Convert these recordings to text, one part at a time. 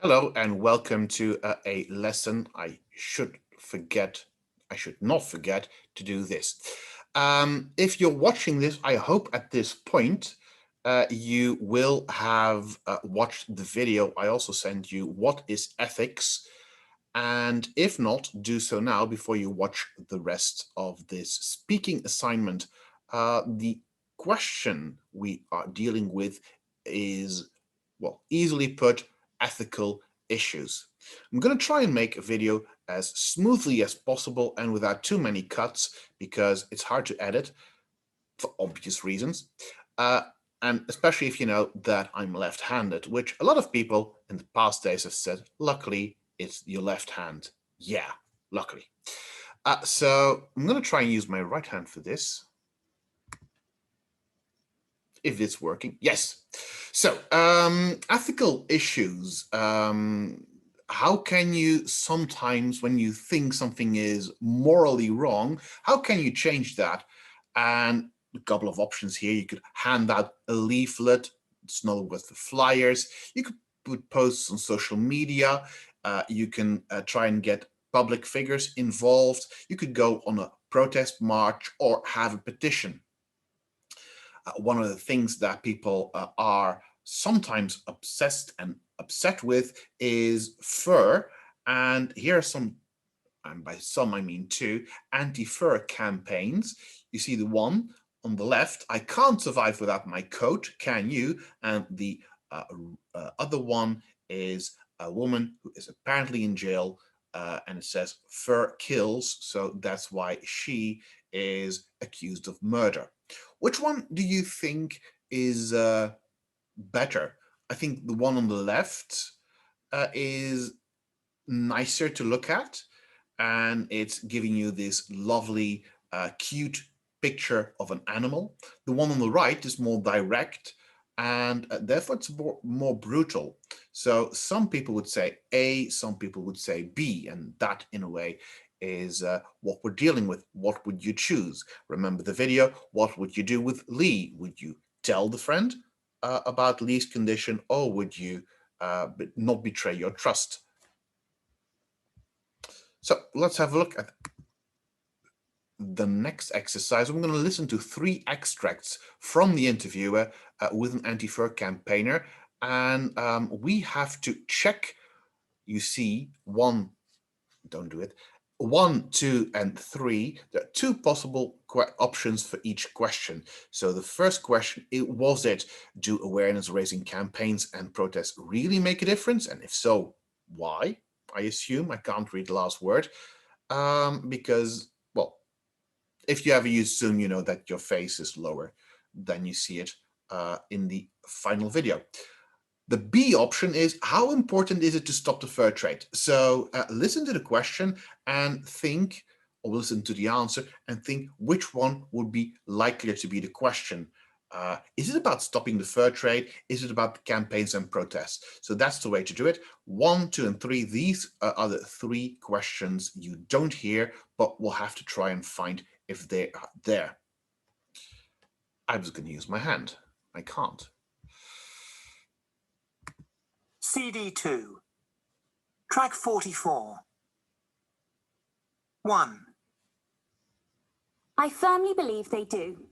Hello and welcome to a lesson. I should not forget to do this. If you're watching this, I hope at this point you will have watched the video. I also sent you what is ethics. And if not, do so now before you watch the rest of this speaking assignment. The question we are dealing with is, well, easily put, ethical issues. I'm going to try and make a video as smoothly as possible and without too many cuts because it's hard to edit for obvious reasons. Uh, and especially if you know that I'm left-handed, which a lot of people in the past days have said, luckily, it's your left hand. Yeah, luckily. So I'm going to try and use my right hand for this. If it's working. Yes. So, ethical issues. How can you sometimes, when you think something is morally wrong, how can you change that? And a couple of options here. You could hand out a leaflet. It's not with the flyers. You could put posts on social media. You can try and get public figures involved. You could go on a protest march or have a petition. One of the things that people are sometimes obsessed and upset with is fur. And here are some, and by some I mean two, anti-fur campaigns. You see the one on the left, I can't survive without my coat, can you? And the other one is a woman who is apparently in jail, and it says fur kills, so that's why she is accused of murder. Which one do you think is better? I think the one on the left is nicer to look at, and it's giving you this lovely, cute picture of an animal. The one on the right is more direct, and therefore it's more brutal. So some people would say A, some people would say B, and that in a way is what we're dealing with. What would you choose? Remember the video, what would you do with Lee? Would you tell the friend about Lee's condition, or would you not betray your trust? So let's have a look at the next exercise. I'm going to listen to 3 extracts from the interviewer with an anti-fur campaigner, and we have to check. You see, don't do it. 1, 2, and 3. There are 2 possible options for each question. So the first question, was it, do awareness-raising campaigns and protests really make a difference? And if so, why? I assume, I can't read the last word, because, well, if you ever use Zoom, you know that your face is lower than you see it in the final video. The B option is, how important is it to stop the fur trade? So listen to the question and think, or listen to the answer and think which one would be likelier to be the question. Is it about stopping the fur trade? Is it about the campaigns and protests? So that's the way to do it. 1, 2, and 3. These are the 3 questions you don't hear, but we'll have to try and find if they are there. I was going to use my hand. I can't. CD2, track 44. 1. I firmly believe they do.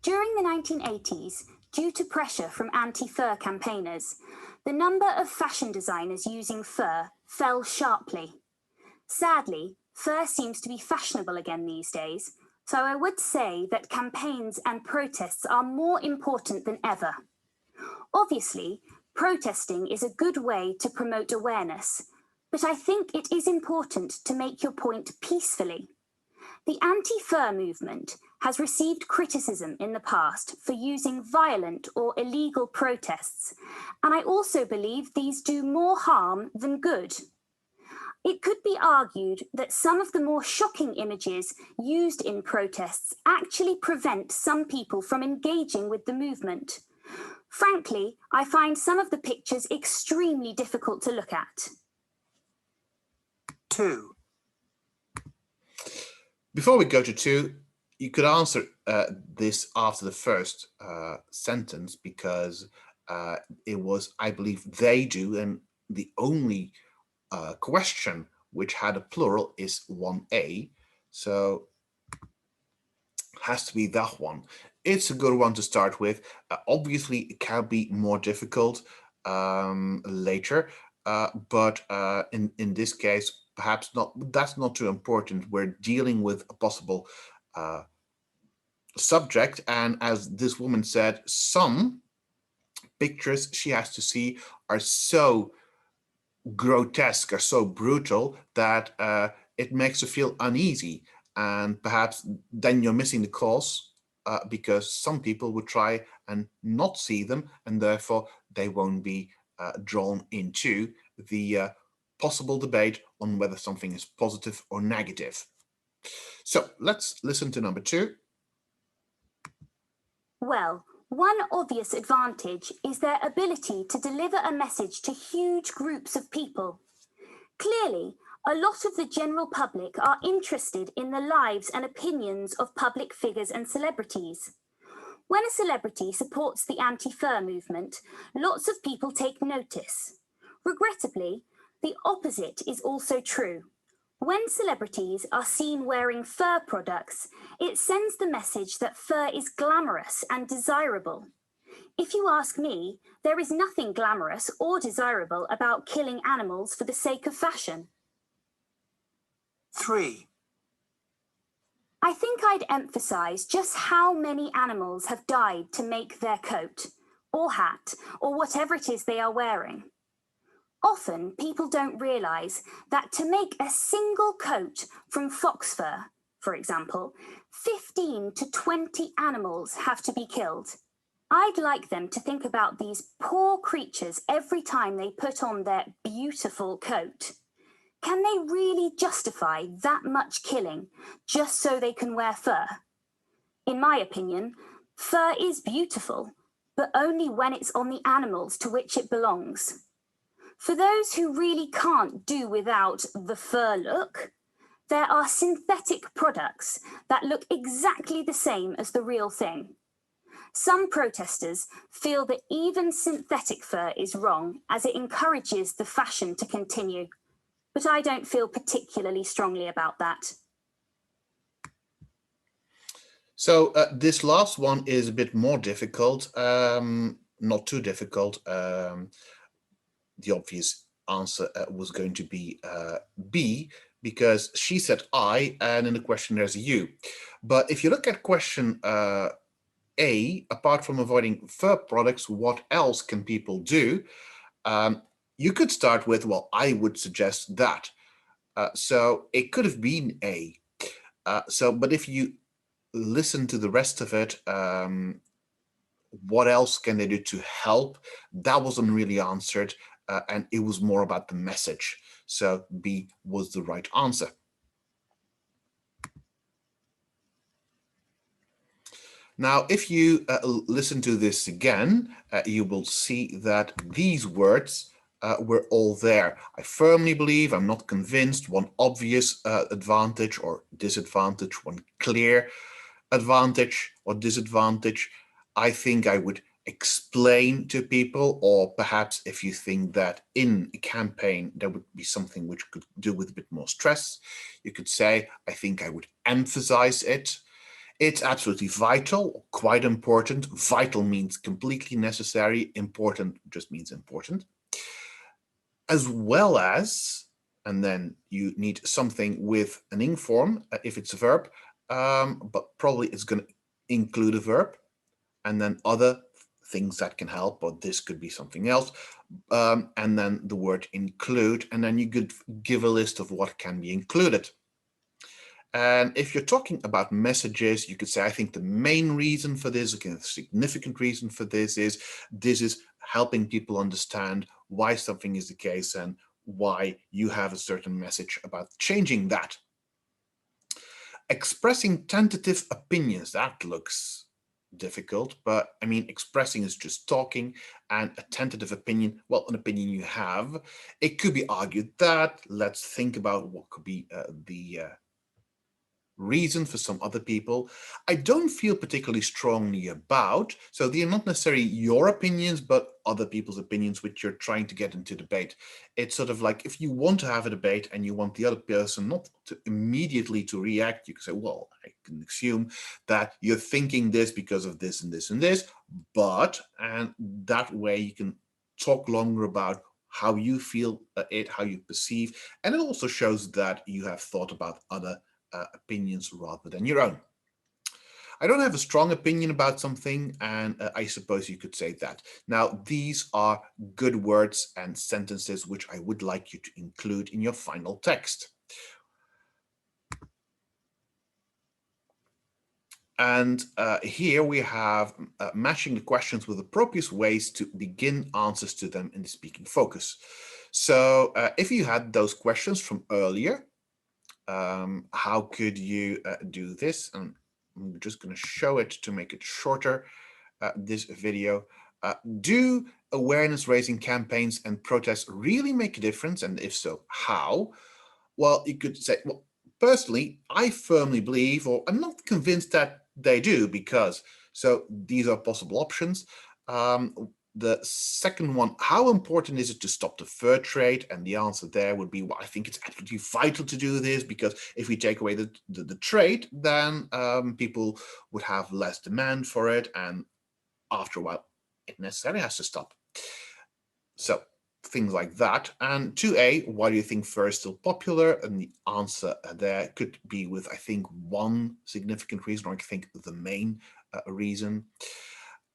During the 1980s, due to pressure from anti-fur campaigners, the number of fashion designers using fur fell sharply. Sadly, fur seems to be fashionable again these days, so I would say that campaigns and protests are more important than ever. Obviously, protesting is a good way to promote awareness, but I think it is important to make your point peacefully. The anti-fur movement has received criticism in the past for using violent or illegal protests, and I also believe these do more harm than good. It could be argued that some of the more shocking images used in protests actually prevent some people from engaging with the movement. Frankly, I find some of the pictures extremely difficult to look at. 2. Before we go to 2, you could answer this after the first sentence, because it was, I believe they do, and the only question which had a plural is 1A. So has to be that one. It's a good one to start with. Obviously, it can be more difficult later, but in this case, perhaps not. That's not too important. We're dealing with a possible subject, and as this woman said, some pictures she has to see are so grotesque, are so brutal that it makes her feel uneasy, and perhaps then you're missing the cause because some people would try and not see them, and therefore they won't be drawn into the possible debate on whether something is positive or negative. So let's listen to number 2. Well, one obvious advantage is their ability to deliver a message to huge groups of people. Clearly, a lot of the general public are interested in the lives and opinions of public figures and celebrities. When a celebrity supports the anti-fur movement, lots of people take notice. Regrettably, the opposite is also true. When celebrities are seen wearing fur products, it sends the message that fur is glamorous and desirable. If you ask me, there is nothing glamorous or desirable about killing animals for the sake of fashion. 3. I think I'd emphasise just how many animals have died to make their coat, or hat, or whatever it is they are wearing. Often people don't realise that to make a single coat from fox fur, for example, 15 to 20 animals have to be killed. I'd like them to think about these poor creatures every time they put on their beautiful coat. Can they really justify that much killing just so they can wear fur? In my opinion, fur is beautiful, but only when it's on the animals to which it belongs. For those who really can't do without the fur look, there are synthetic products that look exactly the same as the real thing. Some protesters feel that even synthetic fur is wrong as it encourages the fashion to continue, but I don't feel particularly strongly about that. So this last one is a bit more difficult, not too difficult. The obvious answer was going to be B, because she said I, and in the question there's a U. But if you look at question A, apart from avoiding fur products, what else can people do? You could start with, well, I would suggest that. So it could have been A. But if you listen to the rest of it, what else can they do to help? That wasn't really answered, and it was more about the message. So B was the right answer. Now, if you listen to this again, you will see that these words were all there. I firmly believe, I'm not convinced, one obvious advantage or disadvantage, one clear advantage or disadvantage. I think I would explain to people, or perhaps if you think that in a campaign there would be something which could do with a bit more stress, you could say, I think I would emphasize it. It's absolutely vital, quite important. Vital means completely necessary. Important just means important. As well as, and then you need something with an ing form if it's a verb, but probably it's going to include a verb, and then other things that can help, or this could be something else, and then the word include, and then you could give a list of what can be included. And if you're talking about messages, you could say, I think the main reason for this, again, a significant reason for this is helping people understand why something is the case and why you have a certain message about changing that. Expressing tentative opinions, that looks difficult, but I mean, expressing is just talking, and a tentative opinion, well, an opinion you have. It could be argued that, let's think about what could be the reason for some other people. I don't feel particularly strongly about, so they're not necessarily your opinions, but other people's opinions which you're trying to get into debate. It's sort of like if you want to have a debate and you want the other person not to immediately to react, you can say, well, I can assume that you're thinking this because of this and this and this, but, and that way you can talk longer about how you feel it, how you perceive, and it also shows that you have thought about other opinions rather than your own. I don't have a strong opinion about something, and I suppose you could say that. Now, these are good words and sentences which I would like you to include in your final text. And here we have matching the questions with appropriate ways to begin answers to them in the speaking focus. So if you had those questions from earlier, how could you do this? And I'm just going to show it to make it shorter, this video. Do awareness raising campaigns and protests really make a difference? And if so, how? Well, you could say, well, personally, I firmly believe, or I'm not convinced that they do, because, so these are possible options. The second one, how important is it to stop the fur trade? And the answer there would be, well, I think it's absolutely vital to do this, because if we take away the trade, then people would have less demand for it. And after a while, it necessarily has to stop. So things like that. And 2A, why do you think fur is still popular? And the answer there could be with, I think, one significant reason, or I think the main reason.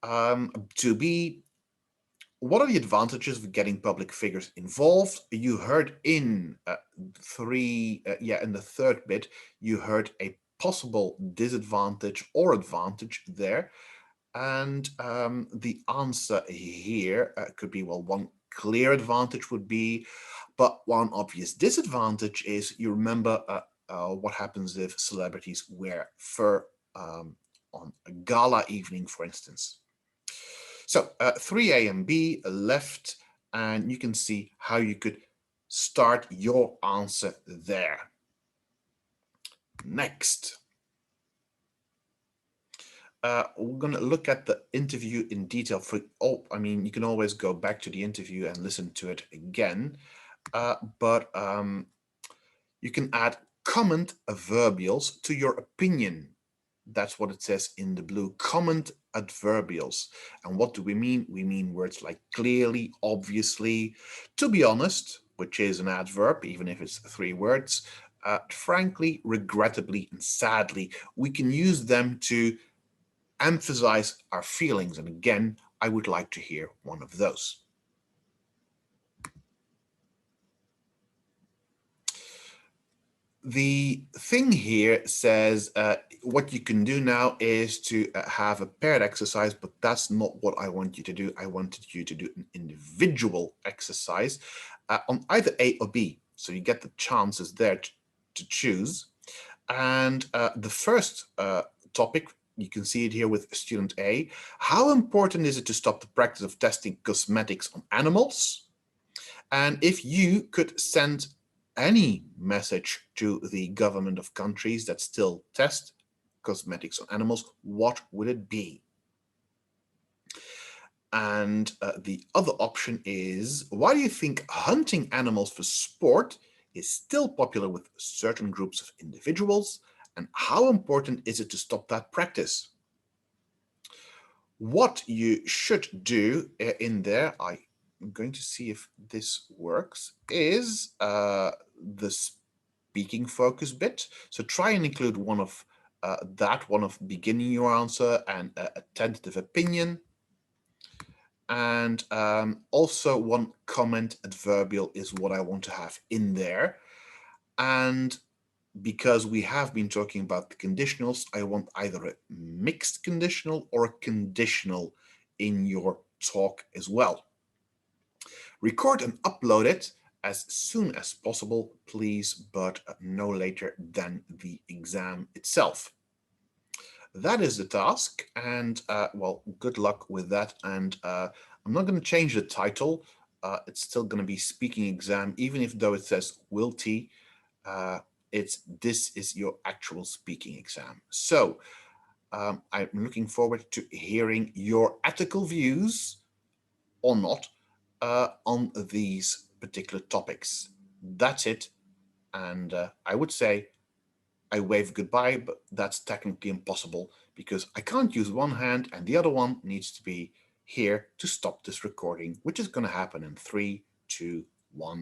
2B, what are the advantages of getting public figures involved? You heard in in the third bit, you heard a possible disadvantage or advantage there. And the answer here could be, well, one clear advantage would be, but one obvious disadvantage is, you remember what happens if celebrities wear fur on a gala evening, for instance. So 3A and B left, and you can see how you could start your answer there. Next. We're going to look at the interview in detail. You can always go back to the interview and listen to it again, but you can add comment adverbials to your opinion. That's what it says in the blue, comment adverbials. And what do we mean? We mean words like clearly, obviously, to be honest, which is an adverb, even if it's 3 words, frankly, regrettably, and sadly. We can use them to emphasize our feelings. And again, I would like to hear one of those. The thing here says what you can do now is to have a paired exercise, but that's not what I want you to do. I wanted you to do an individual exercise on either A or B. So you get the chances there to choose. And the first topic, you can see it here with student A. How important is it to stop the practice of testing cosmetics on animals? And if you could send any message to the government of countries that still test cosmetics on animals, what would it be? And the other option is, why do you think hunting animals for sport is still popular with certain groups of individuals? And how important is it to stop that practice? What you should do in there, I'm going to see if this works, is the speaking focus bit. So try and include one of one of beginning your answer and a tentative opinion. And also one comment adverbial is what I want to have in there. And because we have been talking about the conditionals, I want either a mixed conditional or a conditional in your talk as well. Record and upload it as soon as possible, please, but no later than the exam itself. That is the task, and well, good luck with that. And I'm not going to change the title. It's still going to be speaking exam, even if though it says WILT. this is your actual speaking exam. So I'm looking forward to hearing your ethical views or not on these particular topics. That's it. And I would say I wave goodbye, but that's technically impossible because I can't use one hand and the other one needs to be here to stop this recording, which is going to happen in 3, 2, 1.